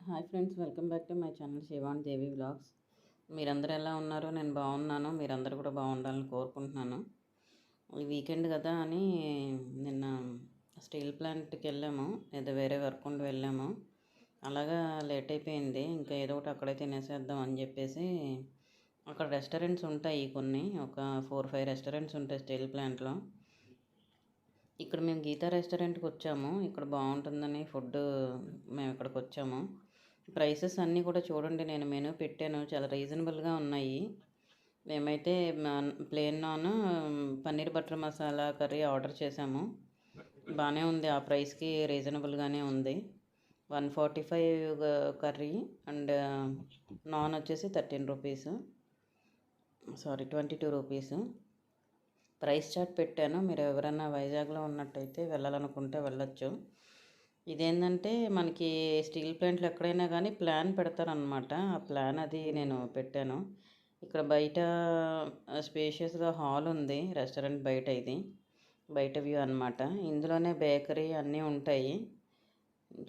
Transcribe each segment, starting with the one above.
Hi friends, welcome back to my channel Shivan Devi vlogs. మీరందరూ ఎలా ఉన్నారో నేను బాగున్నాను. మీరందరూ కూడా బాగుండాలని కోరుకుంటున్నాను. ఈ వీకెండ్ కదా అని నిన్న స్టీల్ ప్లాంట్కి వెళ్ళాము. ఏదో వేరే వర్క్ ఉండి వెళ్ళాము. అలాగా లేట్ అయిపోయింది. ఇంకా ఏదో ఒకటి అక్కడే తినేసేద్దాం అని చెప్పేసి అక్కడ రెస్టారెంట్స్ ఉంటాయి కొన్ని, ఒక 4-5 రెస్టారెంట్స్ ఉంటాయి స్టీల్ ప్లాంట్లో. ఇక్కడ మేము గీతా రెస్టారెంట్కి వచ్చాము. ఇక్కడ బాగుంటుందని ఫుడ్ మేము ఇక్కడికి వచ్చాము. ప్రైసెస్ అన్నీ కూడా చూడండి, నేను మెనూ పెట్టాను, చాలా రీజనబుల్గా ఉన్నాయి. మేమైతే plain naan paneer butter masala curry order చేసాము. బాగానే ఉంది, ఆ ప్రైస్కి రీజనబుల్గానే ఉంది. 145 కర్రీ అండ్ నాన్ వచ్చేసి 13 రూపీస్, 22 రూపీస్. ప్రైస్ చార్ట్ పెట్టాను, మీరు ఎవరైనా వైజాగ్లో ఉన్నట్టయితే వెళ్ళాలనుకుంటే వెళ్ళొచ్చు. ఇదేంటంటే మనకి స్టీల్ ప్లాంట్లు ఎక్కడైనా కానీ ప్లాన్ పెడతారనమాట. ఆ ప్లాన్ అది నేను పెట్టాను. ఇక్కడ బయట స్పేషియస్గా హాల్ ఉంది రెస్టారెంట్ బయట. ఇది బయట వ్యూ అనమాట. ఇందులోనే బేకరీ అన్నీ ఉంటాయి.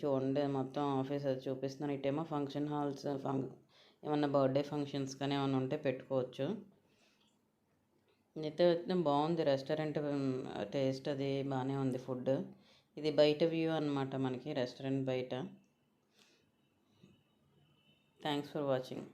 చూడండి, మొత్తం ఆఫీస్ అది చూపిస్తున్నాను. ఇటేమో ఫంక్షన్ హాల్స్, ఏమన్నా బర్త్డే ఫంక్షన్స్ కానీ ఏమన్నా ఉంటే పెట్టుకోవచ్చు. అయితే బాగుంది రెస్టారెంట్, టేస్ట్ అది బాగానే ఉంది ఫుడ్. ఇది బయట వ్యూ అనమాట మనకి రెస్టారెంట్ బయట. Thanks for watching.